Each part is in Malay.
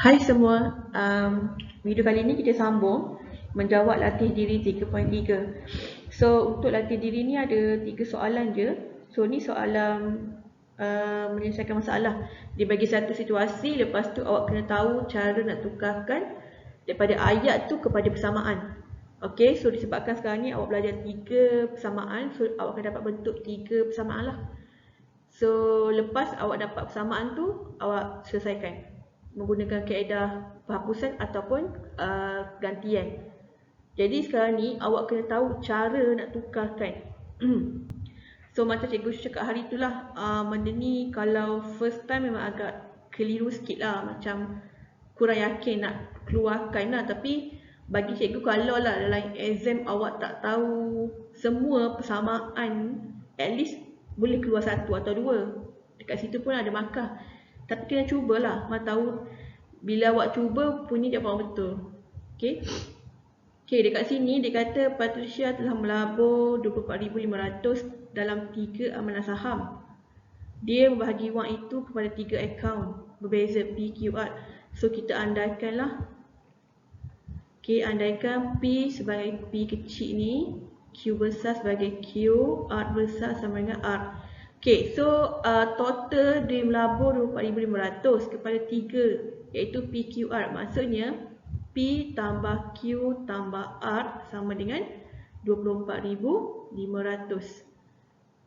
Hai semua, video kali ini kita sambung menjawab latih diri 3.3. So untuk latih diri ni ada 3 soalan je. So ni soalan menyelesaikan masalah. Dia bagi satu situasi, lepas tu awak kena tahu cara nak tukarkan daripada ayat tu kepada persamaan. Okay, so disebabkan sekarang ni awak belajar 3 persamaan, so awak akan dapat bentuk 3 persamaan lah. So lepas awak dapat persamaan tu, awak selesaikan menggunakan kaedah penghapusan ataupun gantian. Jadi sekarang ni awak kena tahu cara nak tukarkan. So macam cikgu cakap hari itulah, benda ni kalau first time memang agak keliru sikit lah, macam kurang yakin nak keluarkan lah. Tapi bagi cikgu kalau lah dalam exam awak tak tahu semua persamaan, at least boleh keluar 1 atau 2. Dekat situ pun ada markah. Tapi kena cubalah, mana tahu bila awak cuba punya jawapan betul. Okay, dekat sini dia kata Patricia telah melabur 24,500 dalam 3 amanah saham. Dia membahagi wang itu kepada 3 akaun berbeza P, Q, R. So kita andaikanlah. Okay, andaikan P sebagai P kecil ni, Q besar sebagai Q, R besar sama dengan R. Okay, so total dia melabur 24,500 kepada 3, iaitu PQR. Maksudnya P tambah Q tambah R sama dengan 24,500.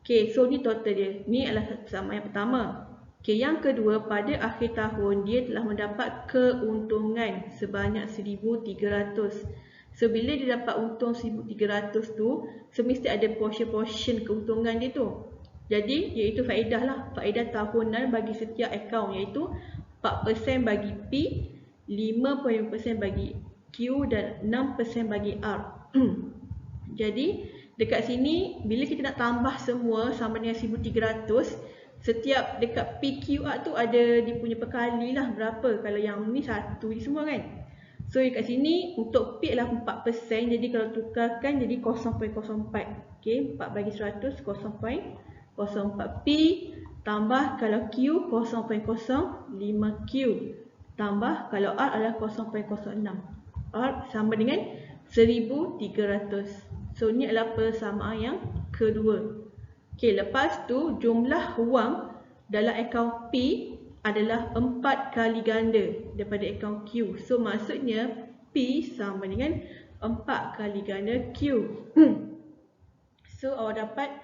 Okay, so ni total dia. Ni adalah persamaan yang pertama. Okay, yang kedua, pada akhir tahun dia telah mendapat keuntungan sebanyak 1,300. So bila dia dapat untung 1,300 tu, semestinya ada portion keuntungan dia tu. Jadi iaitu faedah lah, faedah tahunan bagi setiap akaun, iaitu 4% bagi P, 5.5% bagi Q dan 6% bagi R. Jadi dekat sini bila kita nak tambah semua sama dengan 1,300, setiap dekat PQR tu ada dia punya perkali lah berapa. Kalau yang ni 1 je semua kan. So dekat sini untuk P adalah 4%, jadi kalau tukarkan jadi 0.04. Okay, 4 bagi 100, 0.04 P tambah kalau Q 0.05 Q tambah kalau R adalah 0.06. R sama dengan 1,300. So ni adalah persamaan yang kedua. Okay, lepas tu jumlah wang dalam akaun P adalah 4 kali ganda daripada akaun Q. So maksudnya P sama dengan 4 kali ganda Q. So awak dapat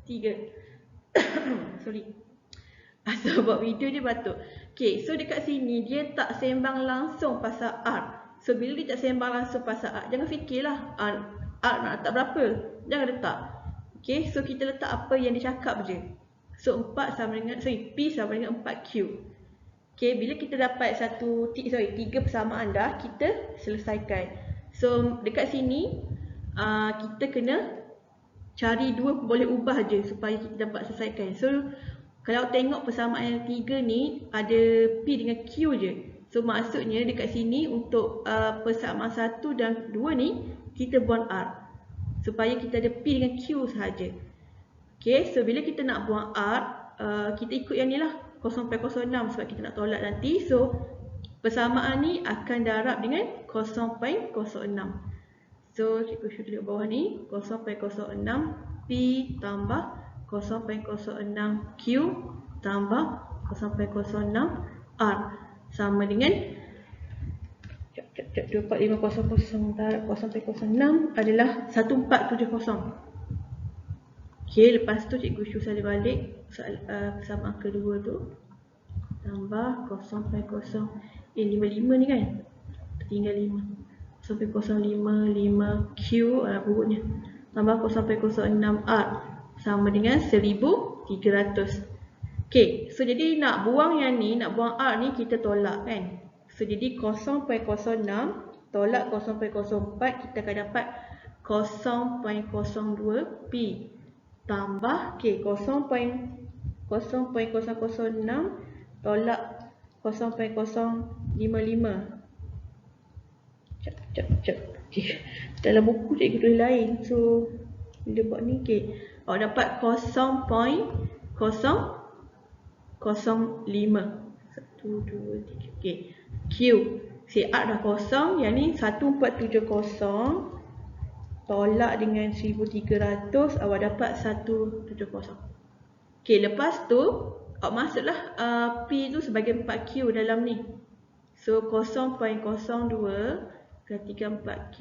3. Sorry, asal buat video dia batuk. Okay, so dekat sini dia tak sembang langsung pasal R. So bila dia tak sembang langsung pasal R, jangan fikirlah R nak letak berapa, jangan letak. Okay, so kita letak apa yang dia cakap je. So 4 sama dengan, P sama dengan 4Q. Okay, bila kita dapat 3 persamaan dah, kita selesaikan. So dekat sini kita kena cari 2, boleh ubah je supaya kita dapat selesaikan. So kalau tengok persamaan yang 3 ni ada P dengan Q je. So maksudnya dekat sini untuk persamaan 1 dan 2 ni kita buang R supaya kita ada P dengan Q sahaja. Okay, so bila kita nak buang R, kita ikut yang ni lah, 0.06 sebab kita nak tolak nanti. So persamaan ni akan darab dengan 0.06. So cikgu show dekat bawah ni 0.06 P tambah 0.06 Q tambah 0.06 R sama dengan 24,500 darab 0.06 adalah 1470. Okay, lepas tu cikgu show salin balik persamaan kedua tu tambah 0.055 ni kan, tinggal 5, 0.055 Q buruknya tambah 0.06 R sama dengan 1,300. Okay, so jadi nak buang yang ni, nak buang R ni kita tolak kan. So jadi 0.06 tolak 0.04, kita akan dapat 0.02 P tambah 0.006 tolak 0.055. Cep. Okay. Dalam buku cikgu tulis lain. So bila buat ni, okay, awak dapat 0.005. 1, 2, 3. Okay. Q. CR dah kosong, yang ni 1470 tolak dengan 1300, awak dapat 170. Okey, lepas tu awak masuklah P tu sebagai 4Q dalam ni. So 0.02 kalikan 4Q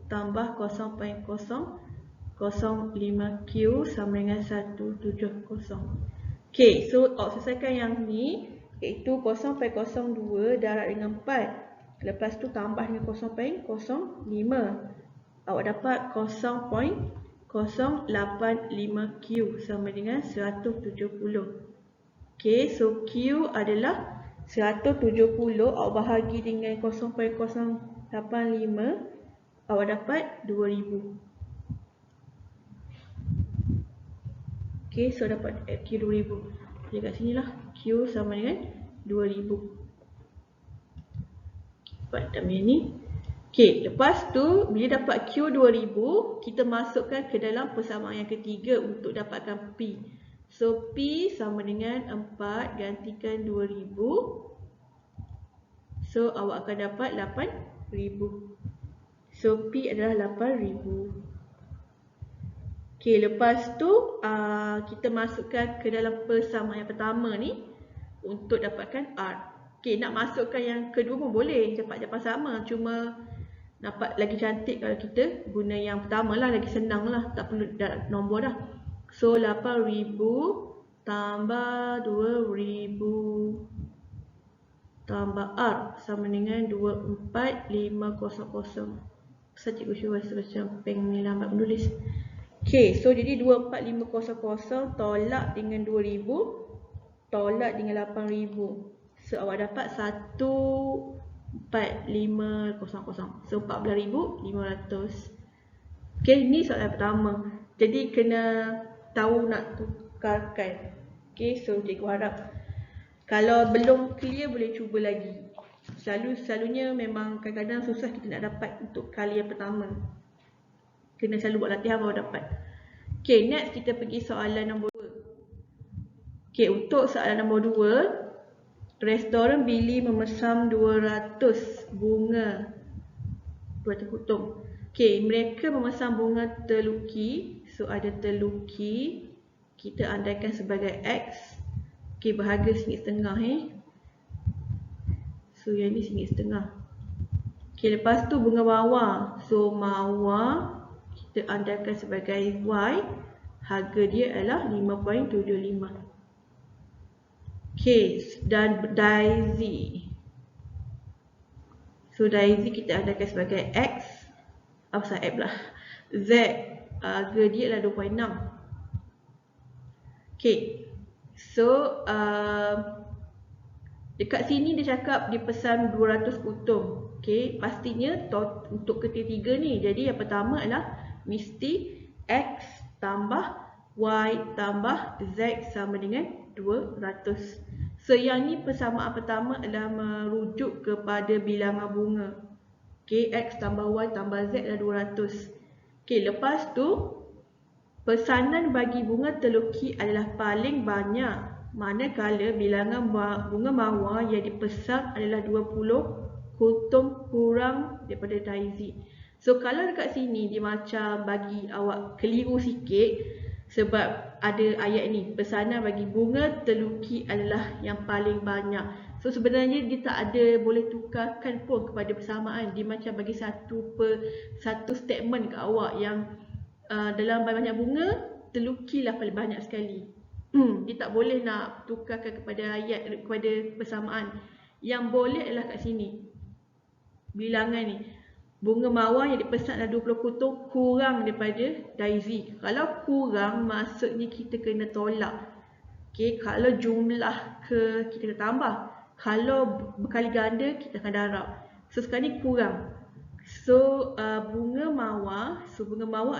tambah 0.005Q sama dengan 170. Okey, so awak selesaikan yang ni, iaitu 0.02 darab dengan 4. Lepas tu tambah dengan 0.05. Awak dapat 0.085Q sama dengan 170. Okey, so Q adalah 170, awak bahagi dengan 0.085, awak dapat 2000. Okey, so dapat Q 2000. Jadi kat sini lah Q sama dengan 2000. Buat dalam ni. Okey, lepas tu bila dapat Q 2000, kita masukkan ke dalam persamaan yang ketiga untuk dapatkan P. So P sama dengan 4 gantikan 2000. So awak akan dapat 8000. So P adalah 8000. Okey, lepas tu kita masukkan ke dalam persamaan yang pertama ni untuk dapatkan R. Okey, nak masukkan yang kedua pun boleh, cepat-cepat sama, cuma nampak lagi cantik kalau kita guna yang pertama lah, lagi senang lah, tak perlu nombor dah. So 8000 tambah 2000 tambah R sama dengan 24500. Pasal cikgu Syul rasa macam peng ni lambat menulis. Okey, so jadi 24500 tolak dengan 2000 tolak dengan 8000. So awak dapat 14500. So 14500. Okey, ni soalan pertama. Jadi kena tahu nak tukarkan. Okey, so cikgu harap kalau belum clear boleh cuba lagi. Selalunya memang kadang-kadang susah kita nak dapat untuk kali yang pertama. Kena selalu buat latihan baru dapat. Okey, next kita pergi soalan nombor 2. Okey, untuk soalan nombor 2, restoran Billy memesan 200 bunga 200 kutung. Okey, mereka memesan bunga terluki. So ada terluki, kita andaikan sebagai X. Okey, berharga RM1.5. So yang ni RM1.5. Okey, lepas tu bunga mawar. So mawar kita andaikan sebagai Y. Harga dia adalah RM5.75. Okey, dan daisy. So daisy kita andaikan sebagai X. Apa F lah. Z, harga dia adalah 2.6. Okey. So dekat sini dia cakap dia pesan 200 kutung. Okey, pastinya untuk ketiga ni. Jadi yang pertama adalah mesti X tambah Y tambah Z sama dengan 200. So yang ni persamaan pertama adalah merujuk kepada bilangan bunga. Okey, X tambah Y tambah Z adalah 200. Okey, lepas tu pesanan bagi bunga terluki adalah paling banyak, manakala bilangan bunga mawar yang dipesan adalah 20 kutung kurang daripada daisy. So kalau dekat sini dia macam bagi awak keliru sikit sebab ada ayat ni, pesanan bagi bunga terluki adalah yang paling banyak. So sebenarnya dia tak ada boleh tukarkan pun kepada persamaan. Dia macam bagi satu statement ke awak yang dalam banyak bunga, terlukilah paling banyak sekali. Dia tak boleh nak tukarkan kepada ayat, kepada persamaan. Yang boleh adalah kat sini. Bilangan ni. Bunga mawar yang dipesan adalah 20 kutung kurang daripada daisy. Kalau kurang, maksudnya kita kena tolak. Okay, kalau jumlah ke, kita kena tambah. Kalau berkali ganda, kita akan darab. So sekarang ni kurang. So bunga mawar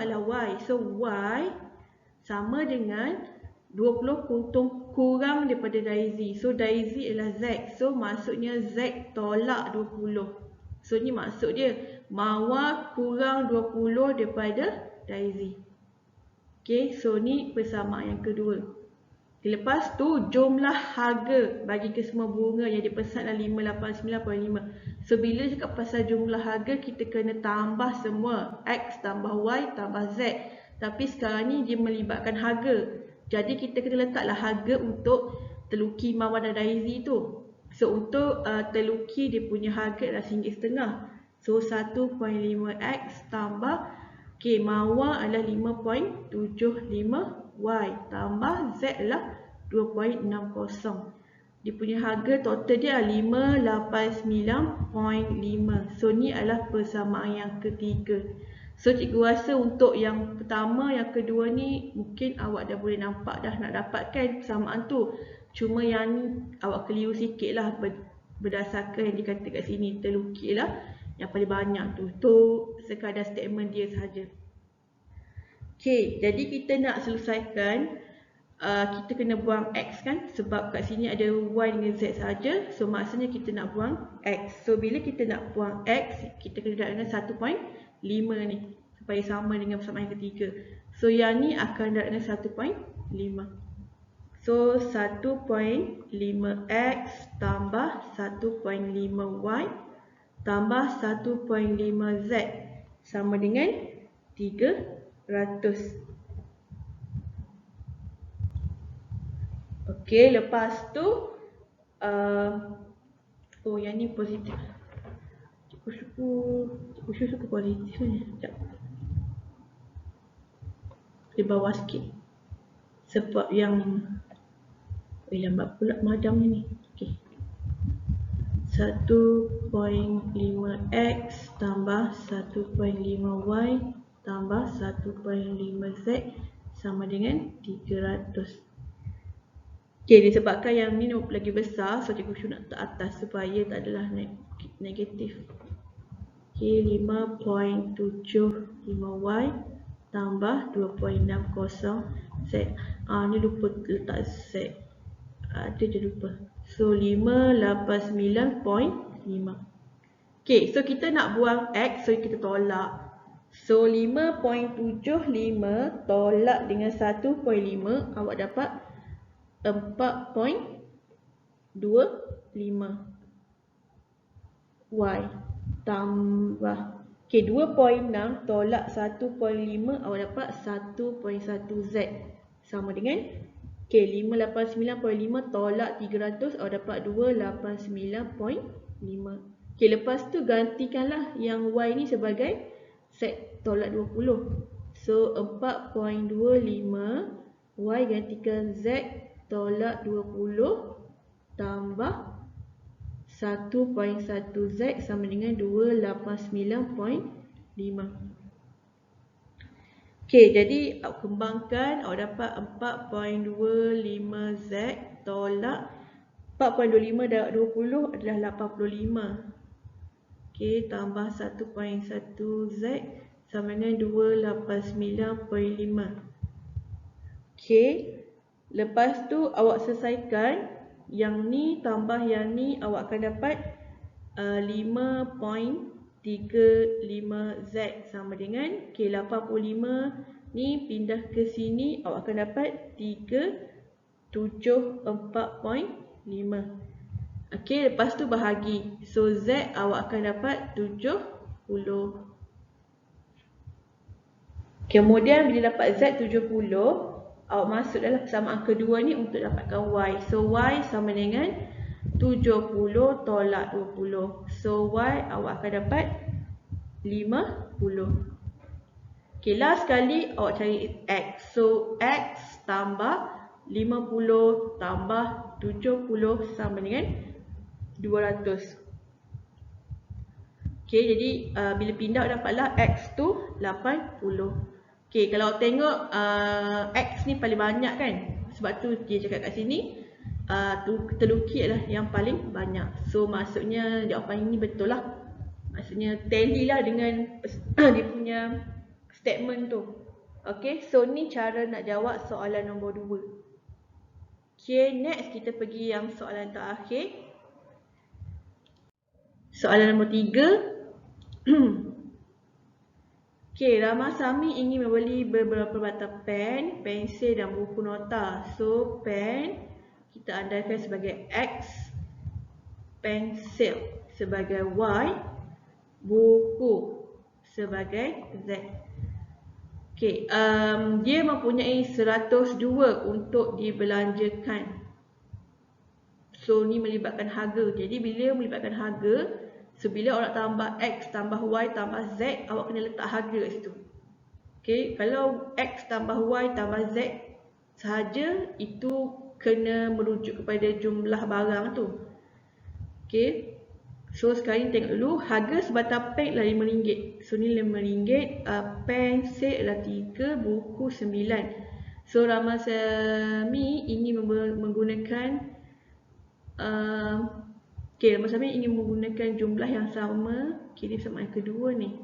adalah Y. So Y sama dengan 20 kutung kurang daripada daisy. So daisy adalah Z. So maksudnya Z tolak 20. So ni maksud dia, mawar kurang 20 daripada daisy. Okay, so ni persamaan yang kedua. Lepas tu jumlah harga bagi ke semua bunga yang dipesan adalah 589.5. So bila cakap pasal jumlah harga, kita kena tambah semua, X tambah Y tambah Z. Tapi sekarang ni dia melibatkan harga. Jadi kita kena letaklah harga untuk teluki Mawar dan Daizy tu. So untuk teluki dia punya harga adalah RM1.5. So 1.5X tambah Mawar adalah 5.75 Y tambah Z adalah 2.60. Dia punya harga total dia 589.5. So ni adalah persamaan yang ketiga. So cikgu rasa untuk yang pertama, yang kedua ni mungkin awak dah boleh nampak dah nak dapatkan persamaan tu. Cuma yang ni awak keliru sikit lah berdasarkan yang dikata kat sini. Terlukis lah yang paling banyak tu. Tu sekadar statement dia sahaja. Okay, jadi kita nak selesaikan, kita kena buang X kan, sebab kat sini ada Y dengan Z saja. So maksudnya kita nak buang X. So bila kita nak buang X, kita kena dapat dengan 1.5 ni supaya sama dengan persamaan yang ketiga. So yang ni akan dapat dengan 1.5. So 1.5X tambah 1.5Y tambah 1.5Z sama dengan 300. Okey, lepas tu oh yang ni positif. Cikgu suka positif ni. Sekejap. Di bawah sikit. Sebab yang lambat pula madam ni. Okey. 1.5X tambah 1.5Y tambah 1.5Z sama dengan 300. Okay, disebabkan yang ni lagi besar, so cikgu nak letak atas supaya tak adalah negatif. Okay, 5.75Y tambah 2.60Z. Ni lupa letak Z. Ada je lupa. So 589.5. Okay, so kita nak buang X, so kita tolak. So 5.75 tolak dengan 1.5, awak dapat 4.25 Y tambah 2.6 tolak 1.5, awak dapat 1.1 Z sama dengan 589.5 tolak 300, awak dapat 289.5. Lepas tu gantikanlah yang Y ni sebagai Z tolak 20. So 4.25 Y gantikan Z tolak 20 tambah 1.1Z sama dengan 289.5. Okay, jadi awak kembangkan, awak dapat 4.25Z tolak 4.25 darab 20 adalah 85. Okay, tambah 1.1Z sama dengan 289.5. Okay, lepas tu awak selesaikan yang ni tambah yang ni, awak akan dapat 5.35Z sama dengan 85 ni pindah ke sini, awak akan dapat 374.5. Okay, lepas tu bahagi. So Z awak akan dapat 70. Kemudian bila dapat Z 70, awak masuk dalam persamaan kedua ni untuk dapatkan Y. So Y sama dengan 70 tolak 20. So Y awak akan dapat 50. Okay, last sekali awak cari X. So X tambah 50 tambah 70 sama dengan 200. Okay, jadi bila pindah dapatlah X tu 80. Okay, kalau tengok X ni paling banyak kan, sebab tu dia cakap kat sini terlukis lah yang paling banyak. So maksudnya jawapan ini betul lah. Maksudnya tally lah dengan dia punya statement tu. Okay, so ni cara nak jawab soalan nombor 2. Okay, next kita pergi yang soalan terakhir. Soalan nombor 3. Okey, Ramasamy ingin membeli beberapa batang pen, pensel dan buku nota. So, pen kita andaikan sebagai X, pensel sebagai Y, buku sebagai Z. Okey, dia mempunyai 102 untuk dibelanjakan. So, ni melibatkan harga. Jadi, bila melibatkan harga, so bila awak tambah X tambah Y tambah Z, awak kena letak harga kat situ. Okey, kalau X tambah Y tambah Z sahaja, itu kena merujuk kepada jumlah barang tu. Okey. So sekarang tengok dulu, harga sebatang pen adalah RM5. So ni RM5, pensel adalah 3, buku 9. So Ramasamy ingin menggunakan okey, Ramasamy ingin menggunakan jumlah yang sama. Okey, ni sama yang kedua ni.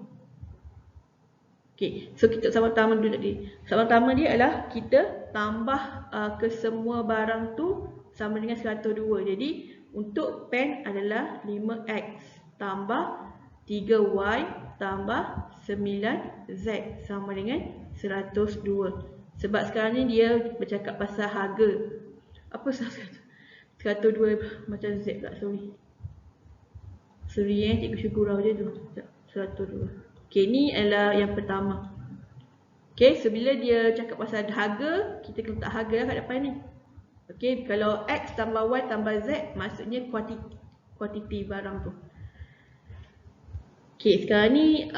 Okey, so kita sama-sama dulu tadi. Sama-sama dia adalah kita tambah ke semua barang tu sama dengan 102. Jadi untuk pen adalah 5X tambah 3Y tambah 9Z sama dengan 102. Sebab sekarang ni dia bercakap pasal harga. Apa 102 macam Z pula, sorry cikgu syukurau je tu. 102. Okey, ni adalah yang pertama. Okey, so bila dia cakap pasal harga, kita kena letak harga lah kat depan ni. Okey, kalau X tambah Y tambah Z, maksudnya kuantiti barang tu. Okey, sekarang ni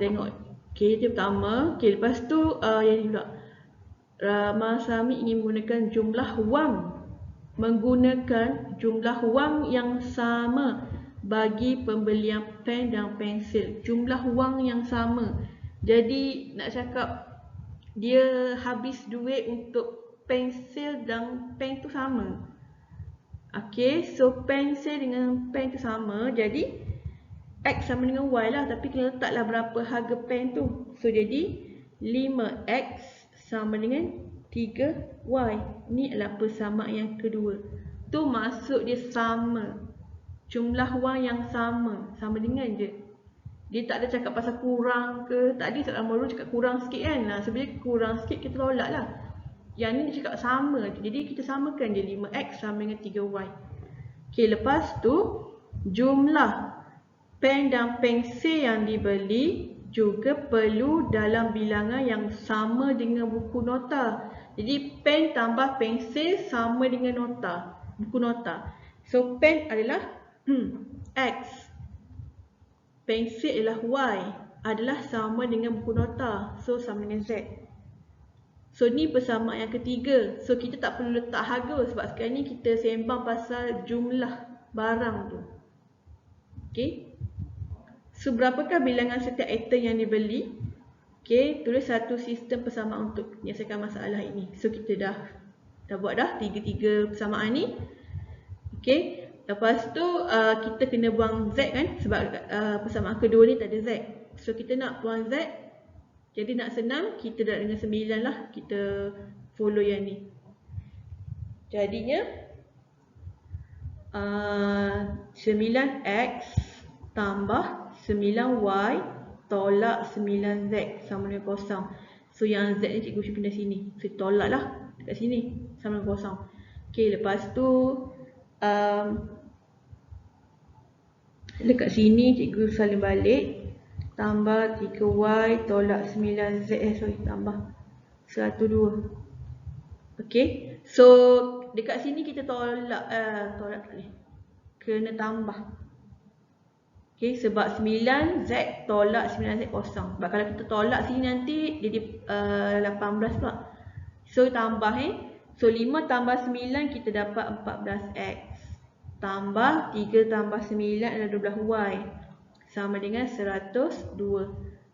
tengok. Okey, itu pertama. Okey, lepas tu yang ni pula. Ramasamy ingin menggunakan jumlah wang yang sama bagi pembelian pen dan pensel. Jumlah wang yang sama. Jadi nak cakap dia habis duit untuk pensel dan pen tu sama. Okey, so pensel dengan pen tu sama. Jadi X sama dengan Y lah, tapi kena letaklah berapa harga pen tu. So jadi 5X sama dengan 3Y. Ni adalah persamaan yang kedua. Tu maksud dia sama. Jumlah wang yang sama. Sama dengan je. Dia tak ada cakap pasal kurang ke. Tadi soalan baru cakap kurang sikit kan. So bila kurang sikit kita tolak lah. Yang ni dia cakap sama. Jadi kita samakan je 5X sama dengan 3Y. Okey, lepas tu jumlah pen dan pensel yang dibeli juga perlu dalam bilangan yang sama dengan buku nota. Jadi pen tambah pensel sama dengan nota, buku nota. So pen adalah X, pensel adalah Y, adalah sama dengan buku nota. So sama dengan Z. So ni persamaan yang ketiga. So kita tak perlu letak harga sebab sekarang ni kita sembang pasal jumlah barang tu. Okey. So berapakah bilangan setiap item yang dibeli? Okey, tulis satu sistem persamaan untuk menyelesaikan masalah ini. So kita dah buat dah tiga persamaan ni. Okey. Lepas tu kita kena buang Z kan sebab persamaan kedua ni tak ada Z. So kita nak buang Z. Jadi nak senang, kita dah dengan 9 lah. Kita follow yang ni. Jadinya 9X tambah 9Y tolak 9Z sama dengan kosong. So yang Z ni cikgu pindah sini. So tolak lah dekat sini sama dengan kosong. Okay, lepas tu dekat sini cikgu salin balik. Tambah 3Y tolak 9Z, tambah 102. Okay, so dekat sini kita tolak tak boleh, kena tambah. Okay, sebab 9Z tolak 9Z kosong. Sebab kalau kita tolak sini nanti jadi 18 pula. So tambah so 5 tambah 9 kita dapat 14X. Tambah 3 tambah 9 adalah 12Y. Sama dengan 102.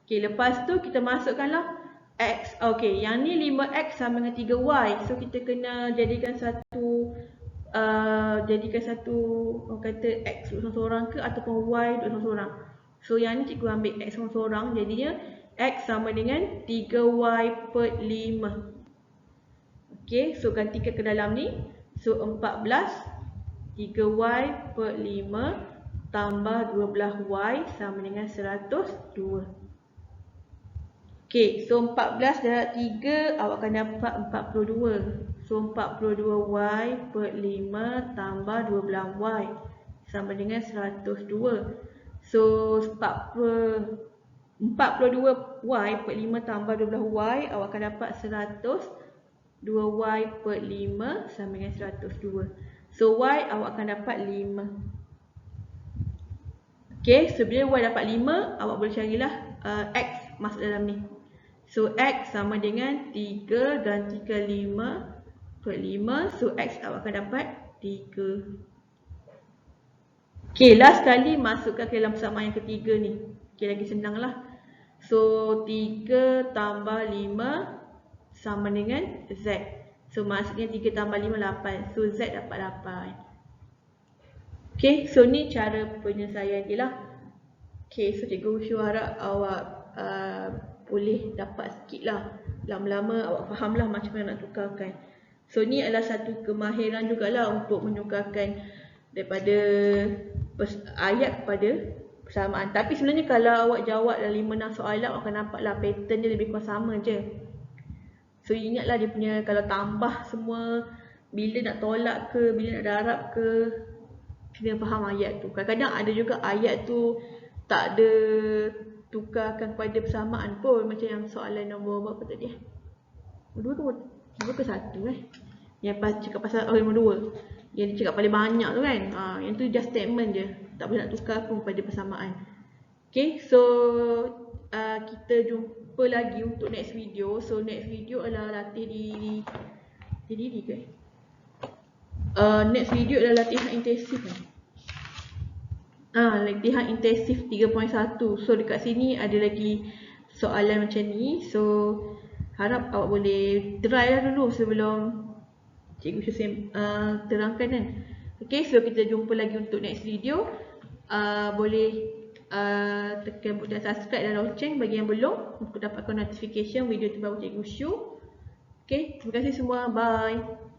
Okay, lepas tu kita masukkanlah X. Okay, yang ni 5X sama dengan 3Y. So kita kena jadikan satu orang kata X duduk seorang ke ataupun Y duduk seorang. So yang ni cikgu ambil X seorang. Jadinya X sama dengan 3Y per 5. Okay, so gantikan ke dalam ni. So 14 3Y per 5 tambah 12Y sama dengan 102. Okay, so 14 darab 3 awak akan dapat 42. So 42y per 5 tambah 12y sama dengan 102. So 42y per 5 tambah 12y awak akan dapat 102y per 5 sama dengan 102. So y awak akan dapat 5. Okay, so bila y dapat 5, awak boleh carilah x masuk dalam ni. So x sama dengan 3 gantikan 5 per 5. So x awak akan dapat 3. Okay, last kali masukkan ke dalam persamaan yang ketiga ni. Okay, lagi senang lah. So 3 tambah 5 sama dengan z. So maksudnya 3 tambah 5 8. So z dapat 8. Okay, so ni cara penyelesaian dia lah. Okay, so Cikgu Husyu harap awak boleh dapat sikit lah. Lama-lama awak faham lah macam mana nak tukarkan. So ni adalah satu kemahiran jugalah untuk menukarkan daripada ayat kepada persamaan. Tapi sebenarnya kalau awak jawab dalam 5-6 soalan, awak akan nampaklah pattern dia lebih kurang sama je. So ingatlah dia punya, kalau tambah semua, bila nak tolak ke, bila nak darab ke, kena faham ayat tu. Kadang-kadang ada juga ayat tu tak ada tukarkan kepada persamaan pun. Macam yang soalan nombor berapa tadi? 2 ke 1 Yang cakap pasal nombor 2. Yang dia cakap paling banyak tu kan. Yang tu just statement je. Tak boleh nak tukar pun pada persamaan. Okay, so kita jumpa lagi untuk next video. So next video adalah latih diri ke? Next video adalah latihan intensif kan? Latihan intensif 3.1. So dekat sini ada lagi soalan macam ni. So harap awak boleh try lah dulu sebelum Cikgu Syusim terangkan kan. Okay, so kita jumpa lagi untuk next video. Boleh tekan butang subscribe dan lonceng bagi yang belum untuk dapatkan notification video terbaru Cikgu Syu. Okay, terima kasih semua. Bye.